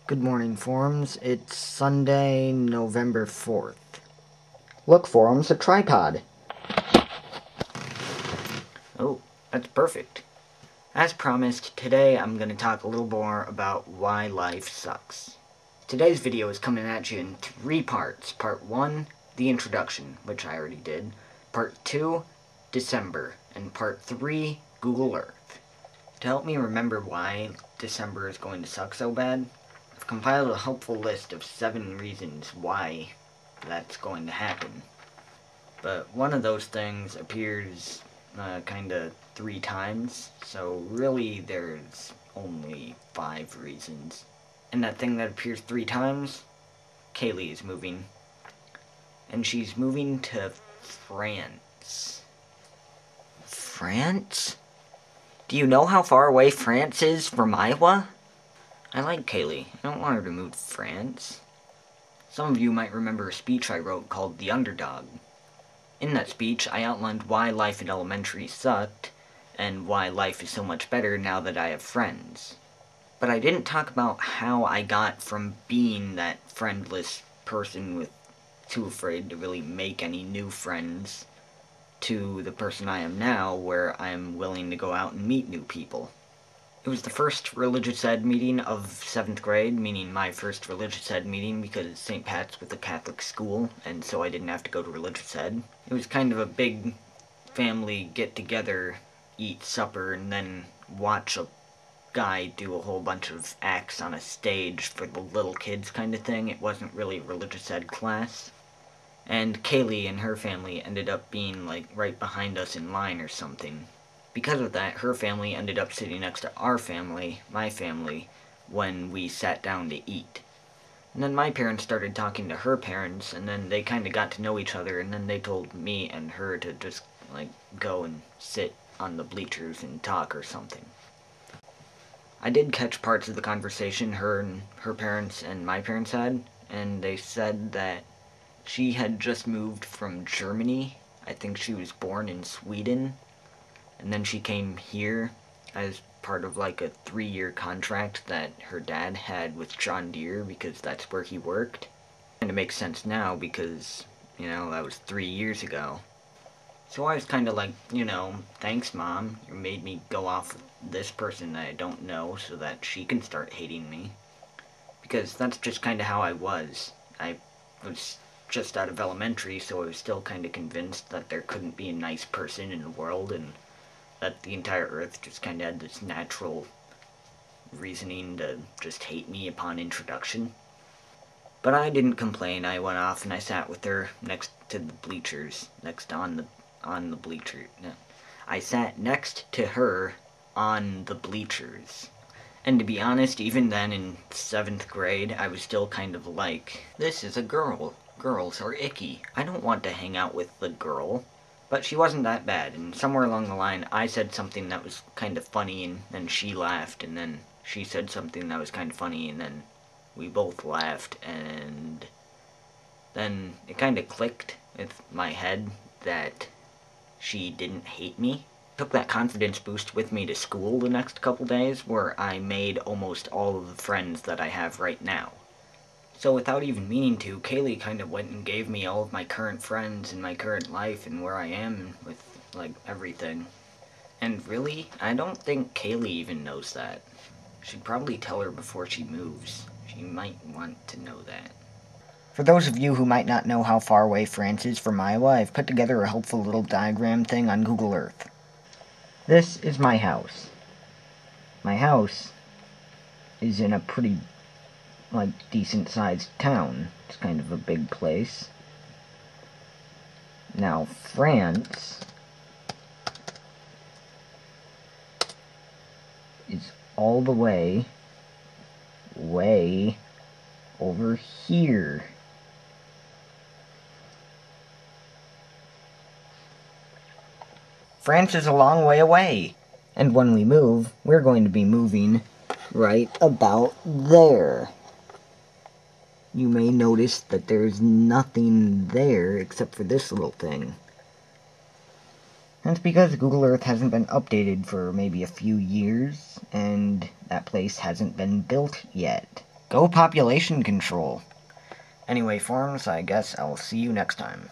Good morning, Forums. It's Sunday, November 4th. Look, Forums, a tripod. Oh, that's perfect. As promised, today I'm going to talk a little more about why life sucks. Today's video is coming at you in 3 parts. Part 1, the introduction, which I already did. Part 2, December. And Part 3, Google Earth. To help me remember why December is going to suck so bad, I've compiled a helpful list of 7 reasons why that's going to happen. But one of those things appears kinda 3 times, so really there's only 5 reasons. And that thing that appears 3 times, Kaylee is moving. And she's moving to France. France? Do you know how far away France is from Iowa? I like Kaylee. I don't want her to move to France. Some of you might remember a speech I wrote called The Underdog. In that speech, I outlined why life in elementary sucked, and why life is so much better now that I have friends. But I didn't talk about how I got from being that friendless person too afraid to really make any new friends to the person I am now, where I'm willing to go out and meet new people. It was the first religious ed meeting of 7th grade, meaning my first religious ed meeting because St. Pat's was a Catholic school, and so I didn't have to go to religious ed. It was kind of a big family get-together, eat supper, and then watch a guy do a whole bunch of acts on a stage for the little kids kind of thing. It wasn't really a religious ed class. And Kaylee and her family ended up being, like, right behind us in line or something. Because of that, her family ended up sitting next to our family, my family, when we sat down to eat. And then my parents started talking to her parents, and then they kind of got to know each other, and then they told me and her to just, like, go and sit on the bleachers and talk or something. I did catch parts of the conversation her and her parents and my parents had, and they said that she had just moved from Germany. I think she was born in Sweden. And then she came here as part of like a 3-year contract that her dad had with John Deere because that's where he worked. And it makes sense now because, that was 3 years ago. So I was kind of like, thanks Mom, you made me go off with this person that I don't know so that she can start hating me. Because that's just kind of how I was. I was just out of elementary, so I was still kind of convinced that there couldn't be a nice person in the world, and that the entire Earth just kind of had this natural reasoning to just hate me upon introduction. But I didn't complain. I went off and I sat with her next to the bleachers, on the bleachers. No. I sat next to her on the bleachers. And to be honest, even then in 7th grade, I was still kind of like, this is a girl. Girls are icky. I don't want to hang out with the girl. But she wasn't that bad, and somewhere along the line, I said something that was kind of funny, and then she laughed, and then she said something that was kind of funny, and then we both laughed, and then it kind of clicked with my head that she didn't hate me. Took that confidence boost with me to school the next couple days, where I made almost all of the friends that I have right now. So without even meaning to, Kaylee kind of went and gave me all of my current friends and my current life and where I am with, like, everything. And really, I don't think Kaylee even knows that. Should probably tell her before she moves. She might want to know that. For those of you who might not know how far away France is from Iowa, I've put together a helpful little diagram thing on Google Earth. This is my house. My house is in a pretty decent-sized town. It's kind of a big place. Now, France is all the way over here. France is a long way away. And when we move, we're going to be moving right about there. You may notice that there's nothing there except for this little thing. That's because Google Earth hasn't been updated for maybe a few years, and that place hasn't been built yet. Go population control. Anyway, forums, I guess I'll see you next time.